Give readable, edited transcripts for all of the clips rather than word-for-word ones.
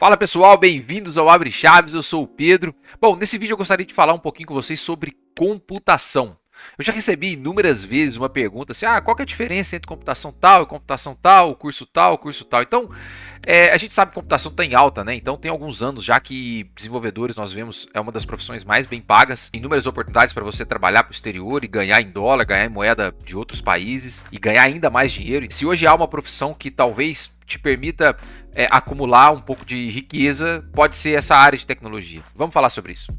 Fala pessoal, bem-vindos ao Abre Chaves, eu sou o Pedro. Bom, nesse vídeo eu gostaria de falar um pouquinho com vocês sobre computação. Eu já recebi inúmeras vezes uma pergunta assim, qual que é a diferença entre computação tal, curso tal, curso tal. Então, a gente sabe que computação está em alta, né? Então tem alguns anos já que desenvolvedores, nós vemos, é uma das profissões mais bem pagas. Inúmeras oportunidades para você trabalhar para o exterior e ganhar em dólar, ganhar em moeda de outros países e ganhar ainda mais dinheiro. E se hoje há uma profissão que talvez te permita acumular um pouco de riqueza, pode ser essa área de tecnologia. Vamos falar sobre isso.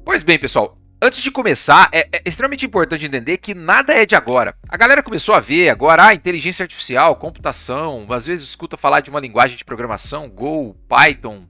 Pois bem, pessoal, antes de começar, é extremamente importante entender que nada é de agora. A galera começou a ver agora inteligência artificial, computação, às vezes escuta falar de uma linguagem de programação, Go, Python,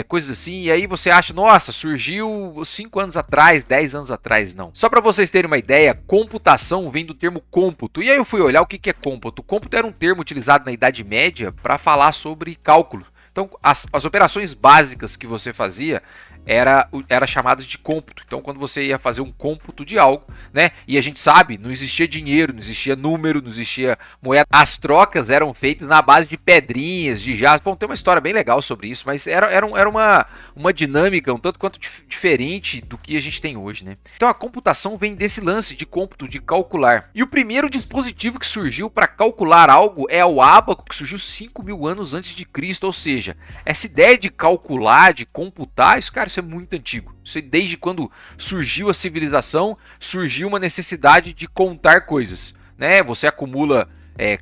coisas assim, e aí você acha, nossa, surgiu 5 anos atrás, 10 anos atrás, não. Só para vocês terem uma ideia, computação vem do termo cômputo, e aí eu fui olhar o que é cômputo. Cômputo era um termo utilizado na Idade Média para falar sobre cálculo. Então, as operações básicas que você fazia era chamado de cômputo. Então, quando você ia fazer um cômputo de algo, né? E a gente sabe, não existia dinheiro, não existia número, não existia moeda. As trocas eram feitas na base de pedrinhas, de jaspe. Bom, tem uma história bem legal sobre isso, mas era uma dinâmica um tanto quanto diferente do que a gente tem hoje, né? Então, a computação vem desse lance de cômputo, de calcular. E o primeiro dispositivo que surgiu para calcular algo é o ábaco, que surgiu 5.000 anos antes de Cristo. Ou seja, essa ideia de calcular, de computar, isso, cara, isso é muito antigo. Isso é desde quando surgiu a civilização, surgiu uma necessidade de contar coisas, né? Você acumula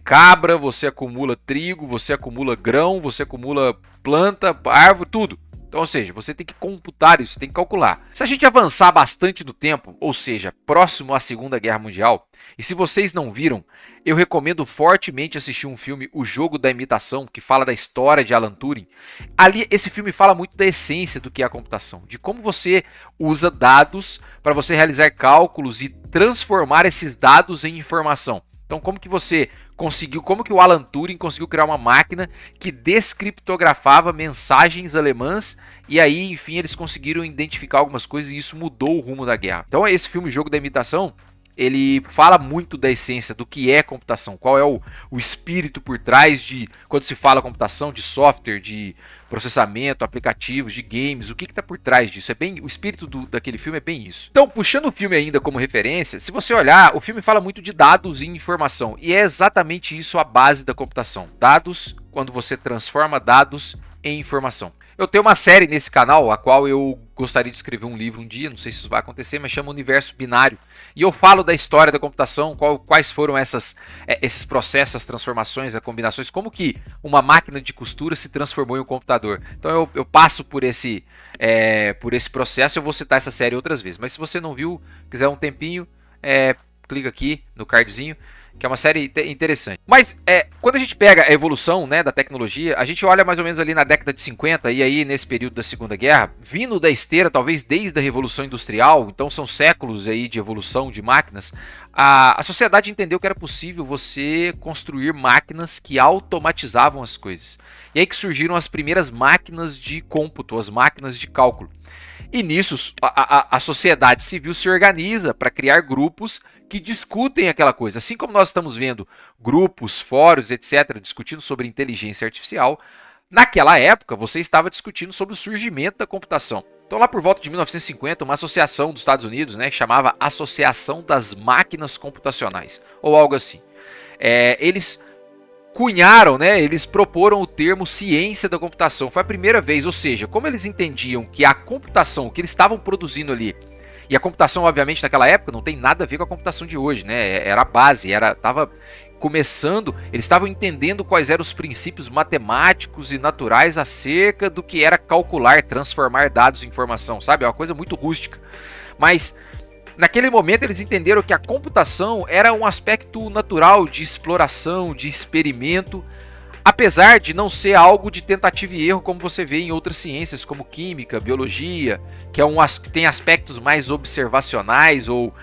cabra, você acumula trigo, você acumula grão, você acumula planta, árvore, tudo. Então, ou seja, você tem que computar isso, tem que calcular. Se a gente avançar bastante no tempo, ou seja, próximo à Segunda Guerra Mundial, e se vocês não viram, eu recomendo fortemente assistir um filme, O Jogo da Imitação, que fala da história de Alan Turing. Ali, esse filme fala muito da essência do que é a computação, de como você usa dados para você realizar cálculos e transformar esses dados em informação. Então, como que o Alan Turing conseguiu criar uma máquina que descriptografava mensagens alemãs e aí, enfim, eles conseguiram identificar algumas coisas e isso mudou o rumo da guerra. Então, esse filme, Jogo da Imitação, ele fala muito da essência do que é computação, qual é o espírito por trás de quando se fala computação, de software, de processamento, aplicativos, de games, o que está por trás disso. O espírito daquele filme é bem isso. Então, puxando o filme ainda como referência, se você olhar, o filme fala muito de dados e informação, e é exatamente isso a base da computação. Dados, quando você transforma dados em informação. Eu tenho uma série nesse canal, a qual eu gostaria de escrever um livro um dia, não sei se isso vai acontecer, mas chama Universo Binário. E eu falo da história da computação, quais foram esses processos, as transformações, as combinações, como que uma máquina de costura se transformou em um computador. Então eu passo por esse processo, eu vou citar essa série outras vezes. Mas se você não viu, quiser um tempinho, clica aqui no cardzinho, que é uma série interessante. Mas quando a gente pega a evolução, né, da tecnologia, a gente olha mais ou menos ali na década de 50, e aí nesse período da Segunda Guerra, vindo da esteira, talvez desde a Revolução Industrial, então são séculos aí de evolução de máquinas, a sociedade entendeu que era possível você construir máquinas que automatizavam as coisas. E aí que surgiram as primeiras máquinas de cômputo, as máquinas de cálculo. E nisso a sociedade civil se organiza para criar grupos que discutem aquela coisa. Assim como nós estamos vendo grupos, fóruns, etc., discutindo sobre inteligência artificial, naquela época você estava discutindo sobre o surgimento da computação. Então lá por volta de 1950, uma associação dos Estados Unidos, né, chamava Associação das Máquinas Computacionais, ou algo assim. Eles cunharam, né, eles proporam o termo ciência da computação. Foi a primeira vez, ou seja, como eles entendiam que a computação, o que eles estavam produzindo ali, e a computação, obviamente, naquela época não tem nada a ver com a computação de hoje, né? Era a base, estava começando, eles estavam entendendo quais eram os princípios matemáticos e naturais acerca do que era calcular, transformar dados em informação, sabe? É uma coisa muito rústica. Mas naquele momento eles entenderam que a computação era um aspecto natural de exploração, de experimento, apesar de não ser algo de tentativa e erro como você vê em outras ciências como química, biologia, que tem aspectos mais observacionais ou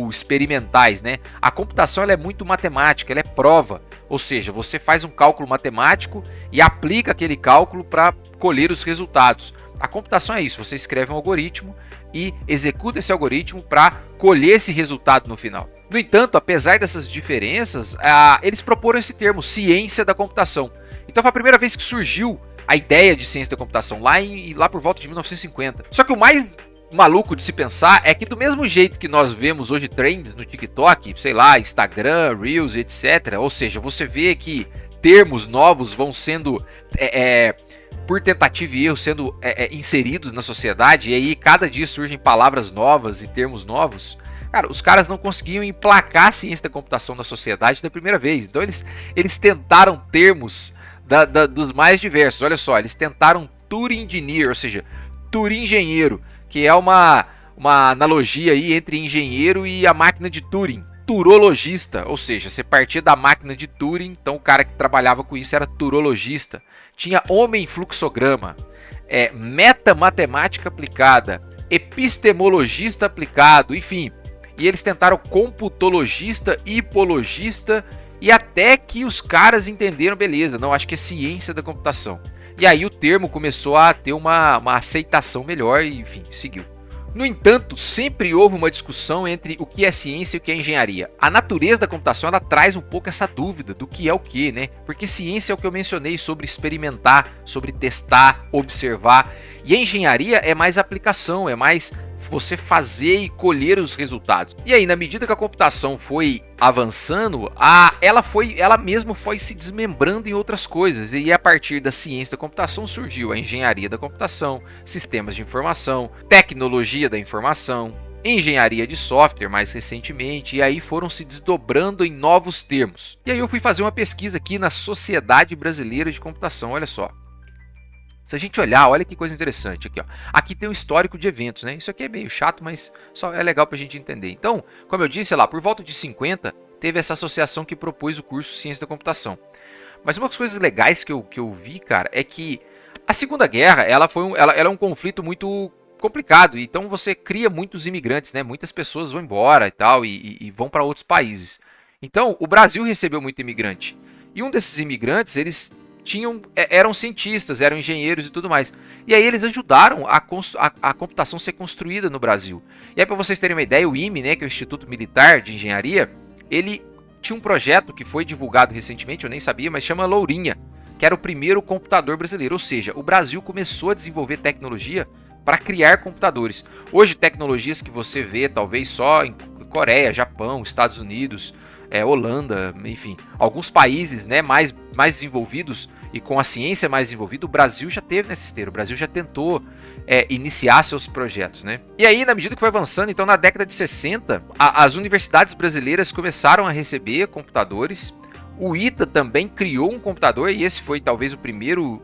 experimentais, né? A computação ela é muito matemática, ela é prova, ou seja, você faz um cálculo matemático e aplica aquele cálculo para colher os resultados. A computação é isso, você escreve um algoritmo e executa esse algoritmo para colher esse resultado no final. No entanto, apesar dessas diferenças, eles proporam esse termo, ciência da computação. Então foi a primeira vez que surgiu a ideia de ciência da computação, lá por volta de 1950. Só que o mais maluco de se pensar é que do mesmo jeito que nós vemos hoje trends no TikTok, sei lá, Instagram, Reels, etc. Ou seja, você vê que termos novos vão sendo, por tentativa e erro, sendo inseridos na sociedade, e aí cada dia surgem palavras novas e termos novos. Cara, os caras não conseguiam emplacar a ciência da computação na sociedade da primeira vez. Então eles tentaram termos dos mais diversos. Olha só, eles tentaram Turing Engineer, ou seja, Turing engenheiro, que é uma analogia aí entre engenheiro e a máquina de Turing. Turologista, ou seja, você partia da máquina de Turing, então o cara que trabalhava com isso era turologista. Tinha homem fluxograma, metamatemática aplicada, epistemologista aplicado, enfim. E eles tentaram computologista, hipologista, e até que os caras entenderam, beleza, não, acho que é ciência da computação. E aí o termo começou a ter uma aceitação melhor e, enfim, seguiu. No entanto, sempre houve uma discussão entre o que é ciência e o que é engenharia. A natureza da computação, ela traz um pouco essa dúvida do que é o que, né? Porque ciência é o que eu mencionei sobre experimentar, sobre testar, observar. E a engenharia é mais aplicação, é mais você fazer e colher os resultados. E aí, na medida que a computação foi avançando, ela mesma foi se desmembrando em outras coisas. E a partir da ciência da computação surgiu a engenharia da computação, sistemas de informação, tecnologia da informação, engenharia de software mais recentemente, e aí foram se desdobrando em novos termos. E aí eu fui fazer uma pesquisa aqui na Sociedade Brasileira de Computação, olha só. Se a gente olhar, olha que coisa interessante aqui, ó. Aqui tem um histórico de eventos, né? Isso aqui é meio chato, mas só é legal pra gente entender. Então, como eu disse lá, por volta de 50, teve essa associação que propôs o curso Ciência da Computação. Mas uma das coisas legais que eu vi, cara, é que a Segunda Guerra, ela é um conflito muito complicado. Então você cria muitos imigrantes, né? Muitas pessoas vão embora e tal, e vão para outros países. Então, o Brasil recebeu muito imigrante. E um desses imigrantes, eles eram cientistas, eram engenheiros e tudo mais. E aí eles ajudaram a computação ser construída no Brasil. E aí, para vocês terem uma ideia, o IME, né, que é o Instituto Militar de Engenharia, ele tinha um projeto que foi divulgado recentemente, eu nem sabia, mas chama Lourinha, que era o primeiro computador brasileiro. Ou seja, o Brasil começou a desenvolver tecnologia para criar computadores. Hoje, tecnologias que você vê talvez só em Coreia, Japão, Estados Unidos, Holanda, enfim, alguns países, né, mais desenvolvidos e com a ciência mais desenvolvida, o Brasil já teve nessa esteira, o Brasil já tentou iniciar seus projetos, né? E aí, na medida que foi avançando, então na década de 60, as universidades brasileiras começaram a receber computadores. O ITA também criou um computador, e esse foi talvez o primeiro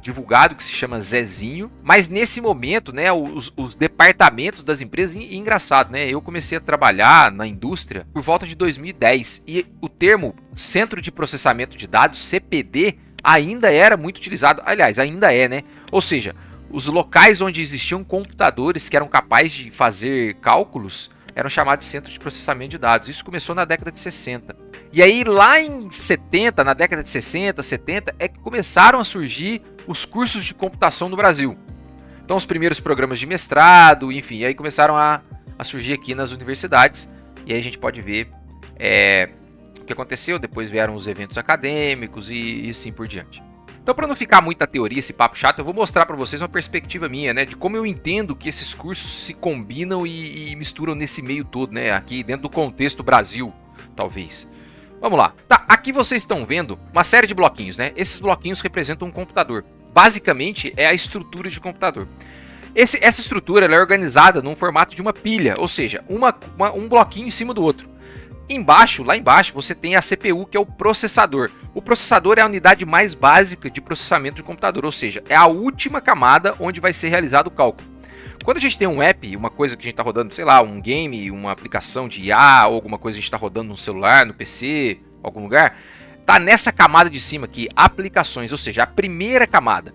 divulgado, que se chama Zezinho. Mas nesse momento, né, os departamentos das empresas, e engraçado, né, eu comecei a trabalhar na indústria por volta de 2010, e o termo Centro de Processamento de Dados, CPD, ainda era muito utilizado, aliás, ainda é, né? Ou seja, os locais onde existiam computadores que eram capazes de fazer cálculos eram chamados de Centro de Processamento de Dados. Isso começou na década de 60. E aí, lá em 70, na década de 60, 70, é que começaram a surgir os cursos de computação no Brasil. Então, os primeiros programas de mestrado, enfim, aí começaram a surgir aqui nas universidades. E aí a gente pode ver o que aconteceu. Depois vieram os eventos acadêmicos e assim por diante. Então, para não ficar muita teoria, esse papo chato, eu vou mostrar para vocês uma perspectiva minha, né, de como eu entendo que esses cursos se combinam e misturam nesse meio todo, né, aqui dentro do contexto Brasil, talvez. Vamos lá. Tá, aqui vocês estão vendo uma série de bloquinhos, né? Esses bloquinhos representam um computador. Basicamente, é a estrutura de computador. Essa estrutura ela é organizada num formato de uma pilha, ou seja, um bloquinho em cima do outro. Lá embaixo, você tem a CPU, que é o processador. O processador é a unidade mais básica de processamento de computador, ou seja, é a última camada onde vai ser realizado o cálculo. Quando a gente tem um app, uma coisa que a gente está rodando, sei lá, um game, uma aplicação de IA, ou alguma coisa que a gente está rodando no celular, no PC, algum lugar, tá nessa camada de cima aqui, aplicações, ou seja, a primeira camada.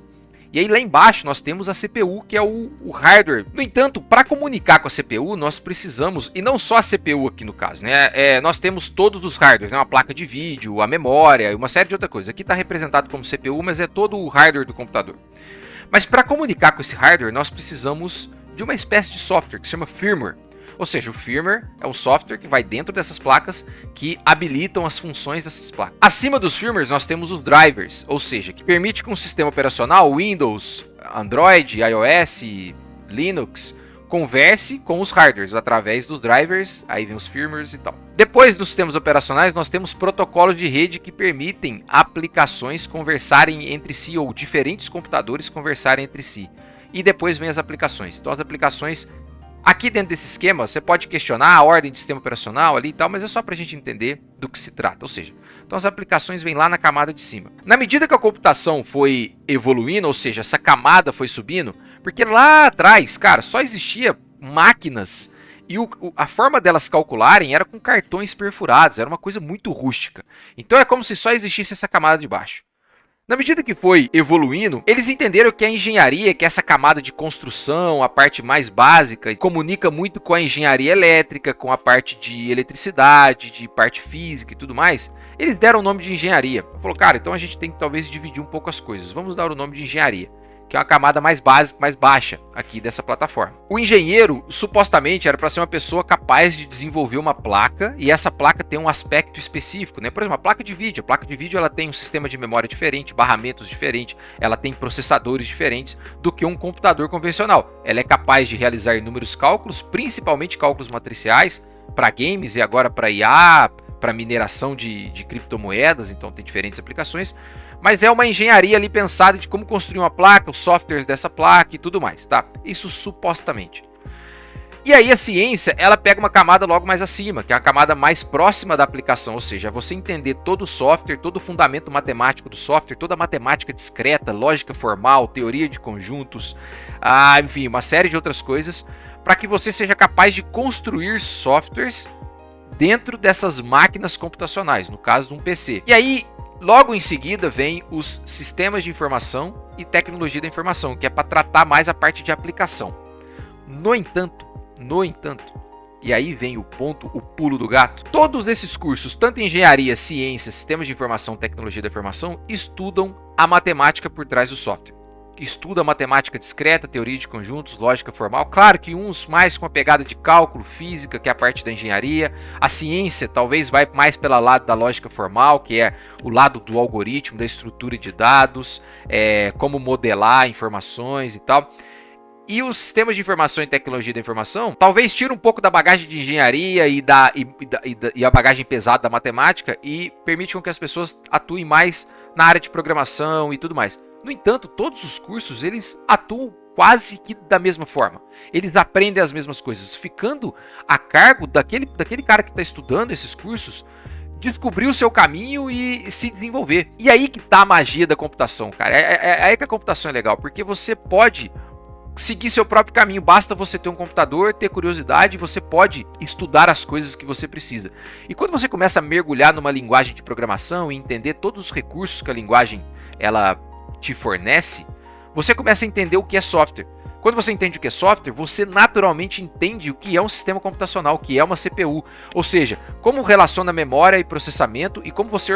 E aí lá embaixo nós temos a CPU, que é o hardware. No entanto, para comunicar com a CPU, nós precisamos, e não só a CPU aqui no caso, né? Nós temos todos os hardwares, né? Uma placa de vídeo, a memória, uma série de outras coisas. Aqui está representado como CPU, mas é todo o hardware do computador. Mas para comunicar com esse hardware, nós precisamos de uma espécie de software que se chama firmware. Ou seja, o firmware é o software que vai dentro dessas placas que habilitam as funções dessas placas. Acima dos firmwares nós temos os drivers, ou seja, que permite que um sistema operacional, Windows, Android, iOS, Linux, converse com os hardwares através dos drivers, aí vem os firmwares e tal. Depois dos sistemas operacionais, nós temos protocolos de rede que permitem aplicações conversarem entre si, ou diferentes computadores conversarem entre si. E depois vem as aplicações. Então as aplicações, aqui dentro desse esquema, você pode questionar a ordem de sistema operacional ali e tal, mas é só para a gente entender do que se trata. Ou seja, então as aplicações vêm lá na camada de cima. Na medida que a computação foi evoluindo, ou seja, essa camada foi subindo, porque lá atrás, cara, só existia máquinas e a forma delas calcularem era com cartões perfurados, era uma coisa muito rústica. Então é como se só existisse essa camada de baixo. Na medida que foi evoluindo, eles entenderam que a engenharia, que é essa camada de construção, a parte mais básica, comunica muito com a engenharia elétrica, com a parte de eletricidade, de parte física e tudo mais. Eles deram o nome de engenharia. Falou, cara, então a gente tem que talvez dividir um pouco as coisas. Vamos dar o nome de engenharia, que é uma camada mais básica, mais baixa aqui dessa plataforma. O engenheiro, supostamente, era para ser uma pessoa capaz de desenvolver uma placa, e essa placa tem um aspecto específico, né? Por exemplo, a placa de vídeo. A placa de vídeo ela tem um sistema de memória diferente, barramentos diferentes, ela tem processadores diferentes do que um computador convencional. Ela é capaz de realizar inúmeros cálculos, principalmente cálculos matriciais, para games e agora para IA, para mineração de criptomoedas, então tem diferentes aplicações. Mas é uma engenharia ali pensada de como construir uma placa, os softwares dessa placa e tudo mais, tá? Isso supostamente. E aí a ciência, ela pega uma camada logo mais acima, que é a camada mais próxima da aplicação, ou seja, você entender todo o software, todo o fundamento matemático do software, toda a matemática discreta, lógica formal, teoria de conjuntos, enfim, uma série de outras coisas, para que você seja capaz de construir softwares dentro dessas máquinas computacionais, no caso de um PC. E aí, logo em seguida vem os sistemas de informação e tecnologia da informação, que é para tratar mais a parte de aplicação. No entanto, e aí vem o ponto, o pulo do gato, todos esses cursos, tanto engenharia, ciência, sistemas de informação, tecnologia da informação, estudam a matemática por trás do software. Estuda a matemática discreta, teoria de conjuntos, lógica formal. Claro que uns mais com a pegada de cálculo, física, que é a parte da engenharia. A ciência talvez vai mais pelo lado da lógica formal, que é o lado do algoritmo, da estrutura de dados, como modelar informações e tal. E os sistemas de informação e tecnologia da informação talvez tire um pouco da bagagem de engenharia e a bagagem pesada da matemática e permitam que as pessoas atuem mais na área de programação e tudo mais. No entanto, todos os cursos, eles atuam quase que da mesma forma. Eles aprendem as mesmas coisas, ficando a cargo daquele cara que está estudando esses cursos descobrir o seu caminho e se desenvolver. E aí que tá a magia da computação, cara. É aí que a computação é legal, porque você pode seguir seu próprio caminho, basta você ter um computador, ter curiosidade, você pode estudar as coisas que você precisa. E quando você começa a mergulhar numa linguagem de programação e entender todos os recursos que a linguagem ela te fornece, você começa a entender o que é software. Quando você entende o que é software, você naturalmente entende o que é um sistema computacional, o que é uma CPU, ou seja, como relaciona memória e processamento e como você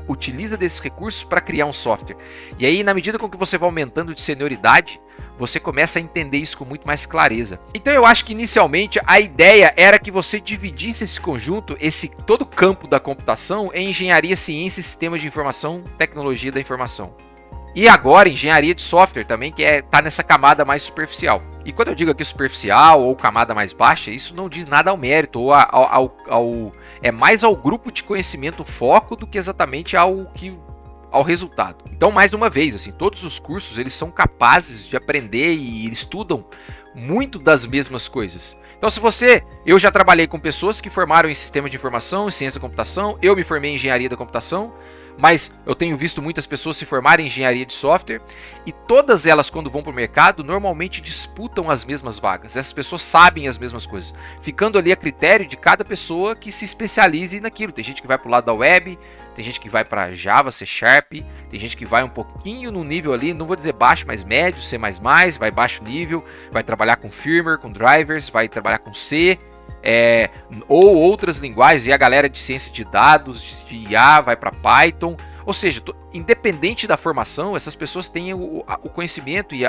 utiliza desses recursos para criar um software. E aí, na medida com que você vai aumentando de senioridade, você começa a entender isso com muito mais clareza. Então eu acho que inicialmente a ideia era que você dividisse esse conjunto, todo o campo da computação em engenharia, ciência, sistemas de informação, tecnologia da informação. E agora engenharia de software também, que tá nessa camada mais superficial. E quando eu digo aqui superficial ou camada mais baixa, isso não diz nada ao mérito, ou é mais ao grupo de conhecimento foco do que exatamente ao resultado. Então, mais uma vez, assim, todos os cursos eles são capazes de aprender e estudam muito das mesmas coisas. Então, eu já trabalhei com pessoas que formaram em sistema de informação, em ciência da computação, eu me formei em engenharia da computação, mas eu tenho visto muitas pessoas se formarem em engenharia de software e todas elas, quando vão para o mercado, normalmente disputam as mesmas vagas. Essas pessoas sabem as mesmas coisas, ficando ali a critério de cada pessoa que se especialize naquilo. Tem gente que vai para o lado da web, tem gente que vai para Java, C Sharp, tem gente que vai um pouquinho no nível ali, não vou dizer baixo, mas médio, C++, vai baixo nível, vai trabalhar com firmware, com drivers, vai trabalhar com C, ou outras linguagens, e a galera de ciência de dados, de IA, vai para Python. Ou seja, independente da formação, essas pessoas têm o conhecimento e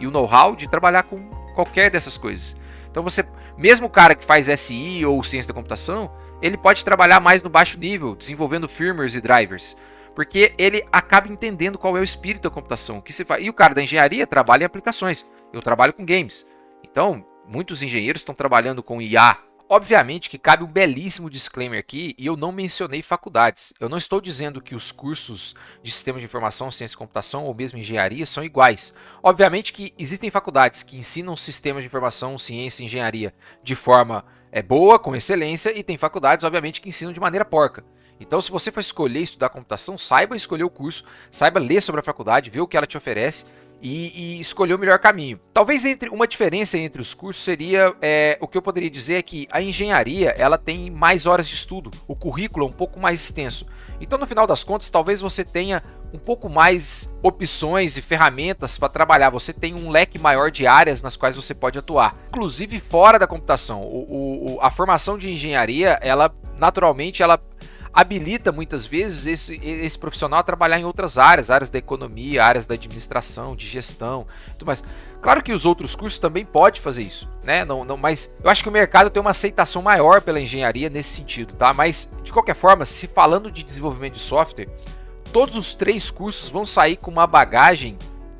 o know-how de trabalhar com qualquer dessas coisas. Então você, mesmo o cara que faz SI ou ciência da computação, ele pode trabalhar mais no baixo nível, desenvolvendo firmwares e drivers, porque ele acaba entendendo qual é o espírito da computação, o que se faz. E o cara da engenharia trabalha em aplicações. Eu trabalho com games. Então, muitos engenheiros estão trabalhando com IA. Obviamente que cabe um belíssimo disclaimer aqui, e eu não mencionei faculdades. Eu não estou dizendo que os cursos de sistema de informação, ciência e computação ou mesmo engenharia são iguais. Obviamente que existem faculdades que ensinam sistemas de informação, ciência e engenharia de forma boa, com excelência, e tem faculdades, obviamente, que ensinam de maneira porca. Então, se você for escolher estudar computação, saiba escolher o curso, saiba ler sobre a faculdade, ver o que ela te oferece e escolher o melhor caminho. Talvez uma diferença entre os cursos seria, o que eu poderia dizer é que a engenharia ela tem mais horas de estudo, o currículo é um pouco mais extenso. Então, no final das contas, talvez você tenha um pouco mais opções e ferramentas para trabalhar. Você tem um leque maior de áreas nas quais você pode atuar, inclusive fora da computação. A formação de engenharia, ela naturalmente ela habilita muitas vezes esse profissional a trabalhar em outras áreas, áreas da economia, áreas da administração, de gestão, tudo mais. Claro que os outros cursos também podem fazer isso, né? Mas eu acho que o mercado tem uma aceitação maior pela engenharia nesse sentido, tá? Mas de qualquer forma, se falando de desenvolvimento de software, todos os 3 cursos vão sair com uma bagagem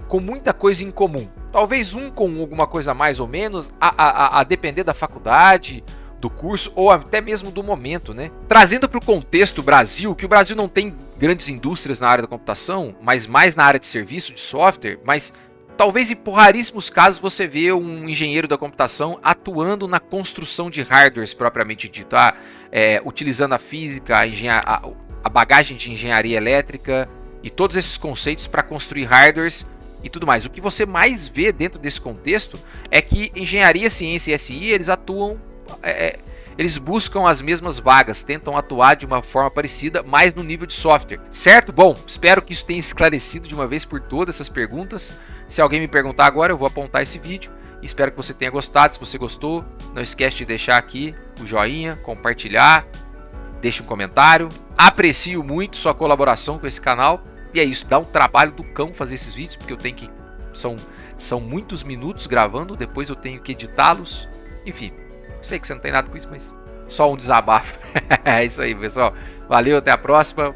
com muita coisa em comum. Talvez um com alguma coisa mais ou menos, a depender da faculdade, do curso ou até mesmo do momento, né? Trazendo para o contexto Brasil, que o Brasil não tem grandes indústrias na área da computação, mas mais na área de serviço, de software, mas talvez em raríssimos casos você vê um engenheiro da computação atuando na construção de hardwares propriamente dito, utilizando a física, a bagagem de engenharia elétrica e todos esses conceitos para construir hardwares e tudo mais. O que você mais vê dentro desse contexto é que engenharia, ciência e SI, eles atuam, eles buscam as mesmas vagas, tentam atuar de uma forma parecida, mas no nível de software, certo? Bom, espero que isso tenha esclarecido de uma vez por todas essas perguntas. Se alguém me perguntar agora, eu vou apontar esse vídeo. Espero que você tenha gostado. Se você gostou, não esquece de deixar aqui o joinha, compartilhar, deixe um comentário. Aprecio muito sua colaboração com esse canal. E é isso, dá um trabalho do cão fazer esses vídeos, porque eu tenho que... São muitos minutos gravando, depois eu tenho que editá-los. Enfim, sei que você não tem nada com isso, mas só um desabafo. É isso aí, pessoal. Valeu, até a próxima.